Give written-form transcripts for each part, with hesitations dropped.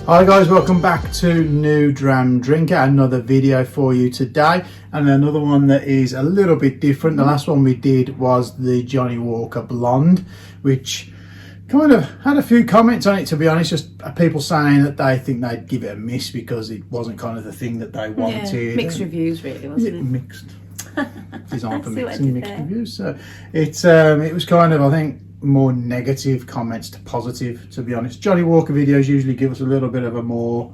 Hi guys, welcome back to New Dram Drinker. Another video for you today, and another one that is a little bit different. The last one we did was the Johnnie Walker Blonde, which kind of had a few comments on it, to be honest. Just people saying that they think they'd give it a miss because it wasn't kind of the thing that they wanted. Yeah, mixed reviews really, wasn't it? Mixed. Designed for mixing mixed reviews. So it was kind of, I think, more negative comments to positive, to be honest. Johnnie Walker videos usually give us a little bit of a more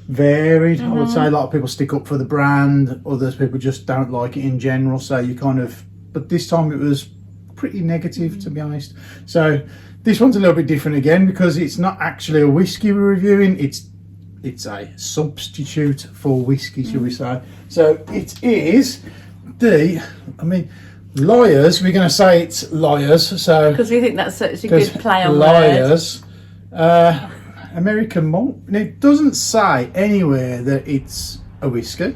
varied, I would say. A lot of people stick up for the brand, others people just don't like it in general, so you kind of, but this time it was pretty negative, to be honest. So this one's a little bit different again because it's not actually a whiskey we're reviewing, it's a substitute for whiskey, shall we say. So it is Lyre's, we're going to say it's Lyre's, so because we think that's such a good play on Lyre's American Malt. And it doesn't say anywhere that it's a whiskey.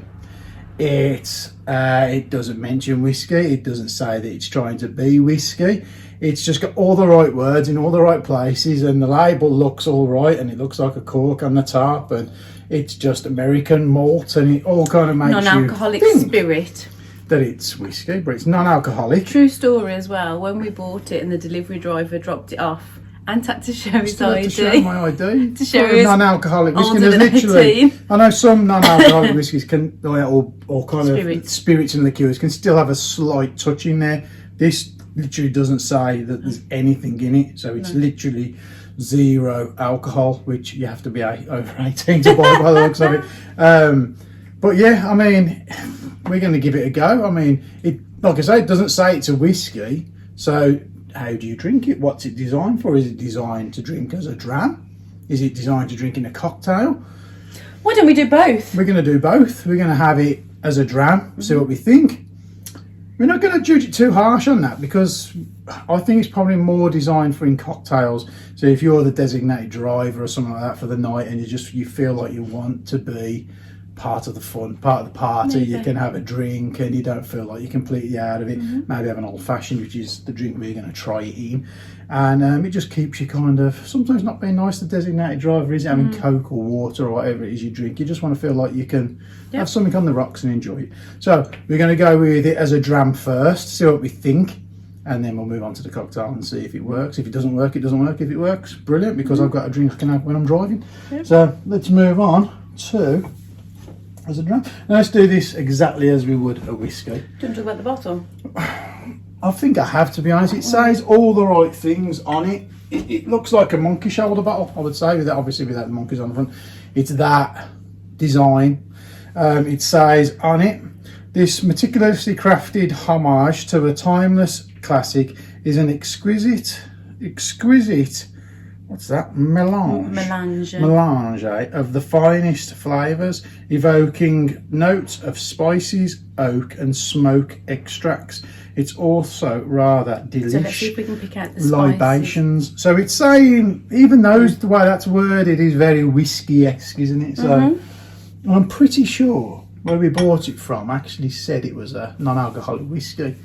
It doesn't mention whiskey. It doesn't say that it's trying to be whiskey. It's just got all the right words in all the right places, and the label looks all right, and it looks like a cork on the top, and it's just American malt, and it all kind of makes non-alcoholic you think spirit. That it's whiskey, but it's non-alcoholic. True story as well. When we bought it and the delivery driver dropped it off, Ant had to show his ID. To show my ID. To show his non-alcoholic whiskey. older than 18. I know some non-alcoholic whiskies can, or kind Spirits. of spirits and liqueurs can still have a slight touch in there. This literally doesn't say that there's anything in it, so it's literally zero alcohol, which you have to be over 18 to buy by the looks of it. But yeah, I mean, we're going to give it a go. I mean, like I say, it doesn't say it's a whiskey, so how do you drink it? What's it designed for? Is it designed to drink as a dram? Is it designed to drink in a cocktail? Why don't we do both? We're going to do both. We're going to have it as a dram, see what we think. We're not going to judge it too harsh on that because I think it's probably more designed for in cocktails. So if you're the designated driver or something like that for the night and you feel like you want to be part of the fun, part of the party, you can have a drink and you don't feel like you're completely out of it. Maybe have an old fashioned, which is the drink we're going to try it in, and it just keeps you kind of, sometimes not being nice, the designated driver is having Coke or water or whatever it is you drink. You just want to feel like you can have something on the rocks and enjoy it. So we're going to go with it as a dram first, see what we think, and then we'll move on to the cocktail and see if it works. If it doesn't work, it doesn't work. If it works, brilliant, because I've got a drink I can have when I'm driving. So let's move on to as a dram. Now let's do this exactly as we would a whiskey. Do you want to talk about the bottle? I think I have, to be honest. It says all the right things on it. It looks like a monkey shoulder bottle, I would say, obviously without the monkeys on the front. It's that design. It says on it, this meticulously crafted homage to a timeless classic is an exquisite, what's that? Melange of the finest flavours, evoking notes of spices, oak and smoke extracts. It's also rather delicious. So let's see if we can pick out the libations. So it's saying, even though the way that's worded is very whiskey-esque, isn't it? So I'm pretty sure where we bought it from actually said it was a non-alcoholic whiskey.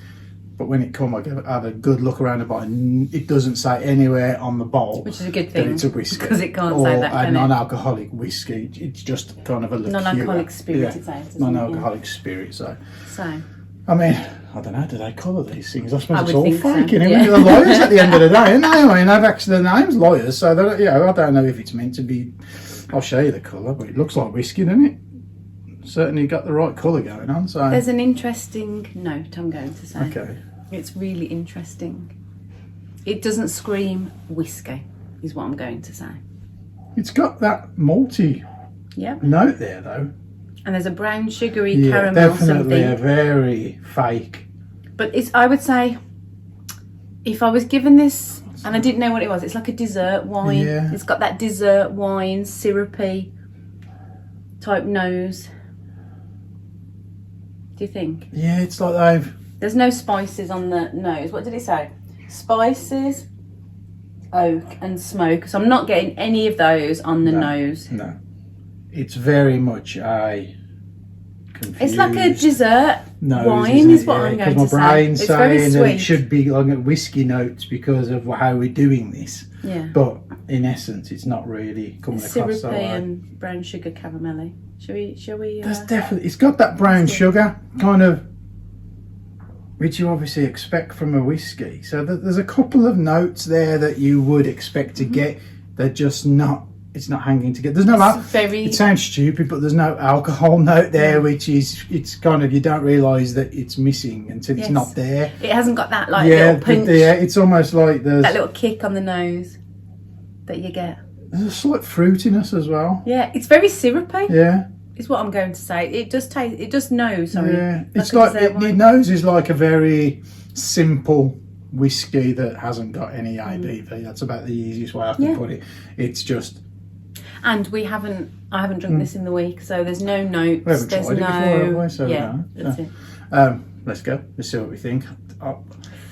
But when it come, I have a good look around the bottle. It doesn't say anywhere on the bottle, which is a good thing, that it's a whiskey, because it can't say that, or a non-alcoholic whiskey. It's just kind of a liqueur. Non-alcoholic spirit, it's out, non-alcoholic spirit. So, I mean, I don't know. Do they colour these things? I suppose it's all fake. So, They're lawyers at the end of the day, aren't they? I mean, they've actually, their name's lawyers, so I don't know if it's meant to be. I'll show you the colour, but it looks like whiskey, doesn't it? Certainly got the right colour going on. So there's an interesting note I'm going to say. Okay. It's really interesting. It doesn't scream whiskey, is what I'm going to say. It's got that malty note there, though. And there's a brown sugary caramel definitely something. A very fake. But I would say, if I was given this and I didn't know what it was, it's like a dessert wine. Yeah. It's got that dessert wine, syrupy type nose. Do you think? Yeah, it's like there's no spices on the nose. What did it say? Spices, oak and smoke. So I'm not getting any of those on the nose. No. It's very much a confused. It's like a dessert wine is what I'm going to say. My brain's it's very saying sweet. that it should be like a whiskey notes because of how we're doing this. Yeah. But in essence, it's not really coming It's across syrupy that way. and brown sugar caramelly. Shall we? There's definitely, it's got that brown sugar kind of, which you obviously expect from a whiskey. So there's a couple of notes there that you would expect to get. They're just not. It's not hanging together. There's no. It sounds stupid, but there's no alcohol note there, which is, it's kind of, you don't realise that it's missing until it's not there. It hasn't got that little punch. Yeah, it's almost like there's that little kick on the nose that you get. There's a slight fruitiness as well. Yeah, it's very syrupy. Yeah. Is what I'm going to say. It does taste. It does know. Sorry. Yeah. It's like the nose is like a very simple whiskey that hasn't got any ABV. That's about the easiest way I can put it. It's just. And I haven't drunk this in the week, so there's no notes. We haven't tried it before, have we? So that's it. Let's go. Let's see what we think.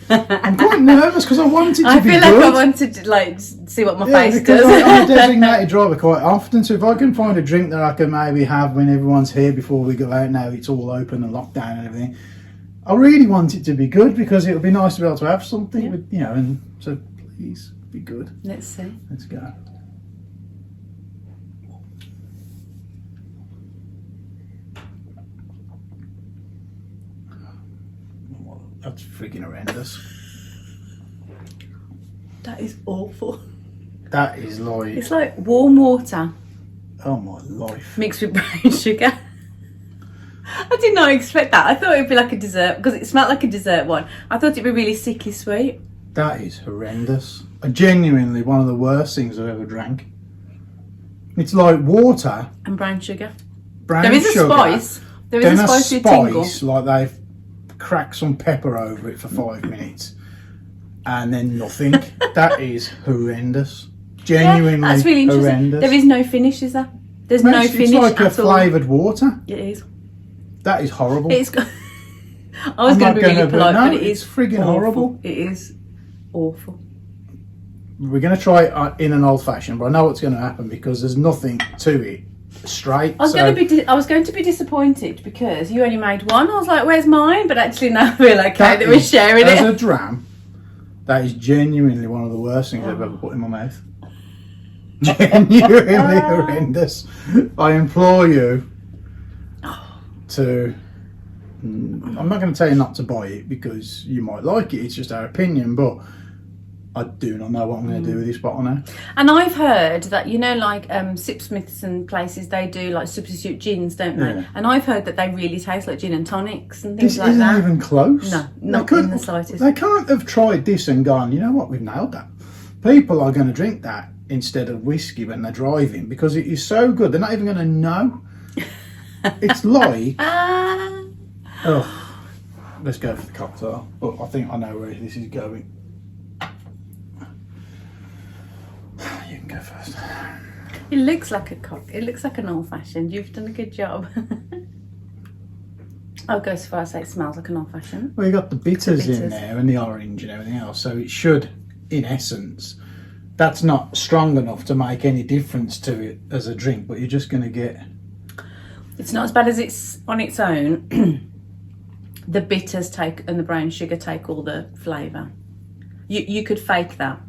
I'm quite nervous because I want it to be good. I feel like I wanted to see what my face because does. I'm a designated driver quite often, so if I can find a drink that I can maybe have when everyone's here before we go out, now it's all open and locked down and everything, I really want it to be good because it would be nice to be able to have something with, and so please be good. Let's see. Let's go. That's freaking horrendous. That is awful. That is like... It's like warm water. Oh my life. Mixed with brown sugar. I did not expect that. I thought it would be like a dessert, because it smelled like a dessert one. I thought it'd be really sickly sweet. That is horrendous. Genuinely one of the worst things I've ever drank. It's like water. And brown sugar. Brown there is sugar. A spice. There is a spicy tingle. Like they've crack some pepper over it for 5 minutes and then nothing. That is horrendous. Genuinely that's really interesting. Horrendous. There is no finish, is there? There's no finish. It's like a flavoured water. It is. That is horrible. I was going to be really polite, but it is frigging horrible. It is awful. We're going to try it in an old fashioned, but I know what's going to happen because there's nothing to it. Straight. I was going to be disappointed because you only made one. I was like, "Where's mine?" But actually, now I feel okay that we're sharing it. As a dram, that is genuinely one of the worst things I've ever put in my mouth. Genuinely horrendous. I implore you to. I'm not going to tell you not to buy it because you might like it. It's just our opinion, but I do not know what I'm going to do with this bottle now. And I've heard that, like Sipsmiths and places, they do like substitute gins, don't they? Yeah. And I've heard that they really taste like gin and tonics and things like that. This isn't even close. No, not in the slightest. They can't have tried this and gone, you know what, we've nailed that. People are going to drink that instead of whiskey when they're driving because it is so good. They're not even going to know. It's like... let's go for the cocktail. But I think I know where this is going. You can go first. It looks like it looks like an old fashioned. You've done a good job. I'll go so far as say it smells like an old fashioned. Well, you got the bitters in there and the orange and everything else, so it should, in essence, that's not strong enough to make any difference to it as a drink. But you're just going to get. It's not as bad as it's on its own. The bitters take and the brown sugar take all the flavour. You could fake that.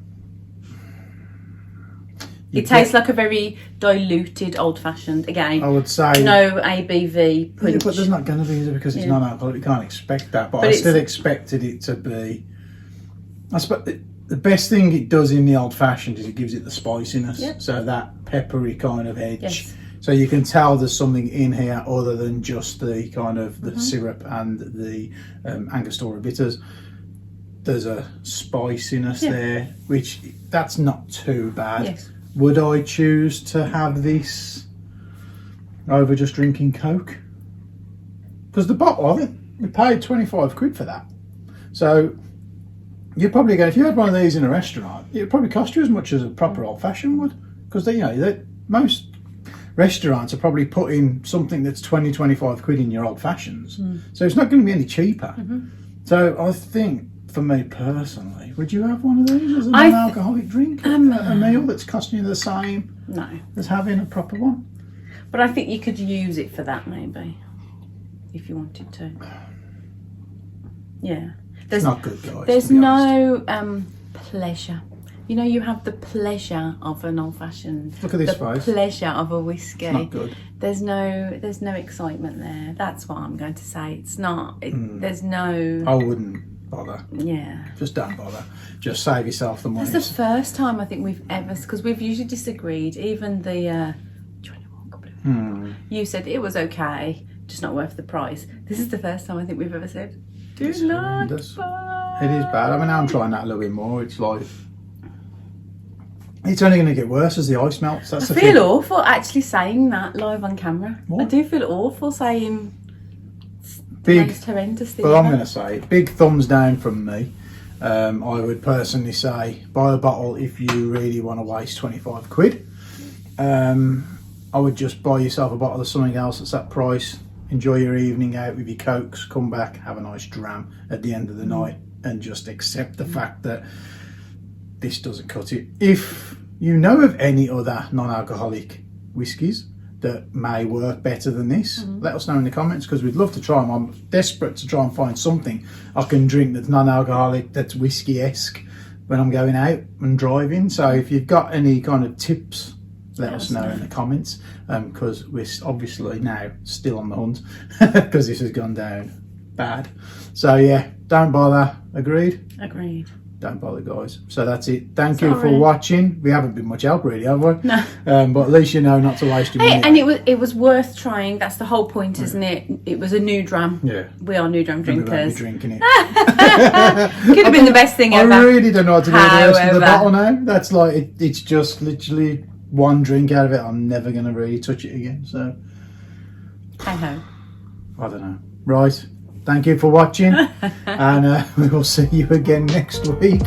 It tastes like a very diluted old-fashioned. Again, I would say no ABV punch. Yeah, but there's not going to be either because it's non-alcoholic. You can't expect that. But I still expected it to be. I suppose the best thing it does in the old-fashioned is it gives it the spiciness. Yep. So that peppery kind of edge. Yes. So you can tell there's something in here other than just the kind of the syrup and the Angostura bitters. There's a spiciness there, which that's not too bad. Yes. Would I choose to have this over just drinking Coke? Because the bottle, I think we paid 25 quid for that. So you're probably going, if you had one of these in a restaurant, it would probably cost you as much as a proper old fashioned would. Because most restaurants are probably putting something that's 20-25 quid in your old fashions. So it's not going to be any cheaper. So I think, for me personally, would you have one of these as a non-alcoholic drink? A meal that's costing you the same as having a proper one? But I think you could use it for that maybe, if you wanted to. Yeah. It's not good, guys. There's no pleasure You know, you have the pleasure of an old fashioned. Look at this the face. pleasure of a whiskey. It's not good. There's no excitement there. That's what I'm going to say. It's not. There's no. I wouldn't bother. Yeah. Just don't bother. Just save yourself the money. That's the first time I think we've ever, because we've usually disagreed. Even the. You said it was okay, just not worth the price. This is the first time I think we've ever said, do not buy. It is bad. I mean, I'm trying that a little bit more. It's like, it's only going to get worse as the ice melts. That's I the feel thing. awful actually saying that live on camera. What? I do feel awful saying Big. most horrendous thing. Well, I'm ever. going to say, big thumbs down from me. I would personally say, buy a bottle if you really want to waste 25 quid. I would just buy yourself a bottle of something else that's that price. Enjoy your evening out with your cokes, come back, have a nice dram at the end of the night, and just accept the fact that this doesn't cut it. If you know of any other non-alcoholic whiskies that may work better than this, let us know in the comments, because we'd love to try them. I'm desperate to try and find something I can drink that's non-alcoholic, that's whiskey-esque when I'm going out and driving. So if you've got any kind of tips, let us know in the comments, because we're obviously now still on the hunt because this has gone down bad. So yeah, don't bother. Agreed? Agreed. Don't bother, guys. So that's it. Thank you for Sorry. watching. We haven't been much help really, have we? No. But at least you know not to waste your Hey, money. and it was worth trying. That's the whole point, isn't it? It was a new dram. Yeah. We are new dram We won't be drinkers. drinking it. Could have been the best thing ever. I really don't know what to do with the rest of the However. bottle now. That's like, it's just literally one drink out of it. I'm never going to really touch it again. So, Hey ho. I don't know. Right. Thank you for watching. And we will see you again next week.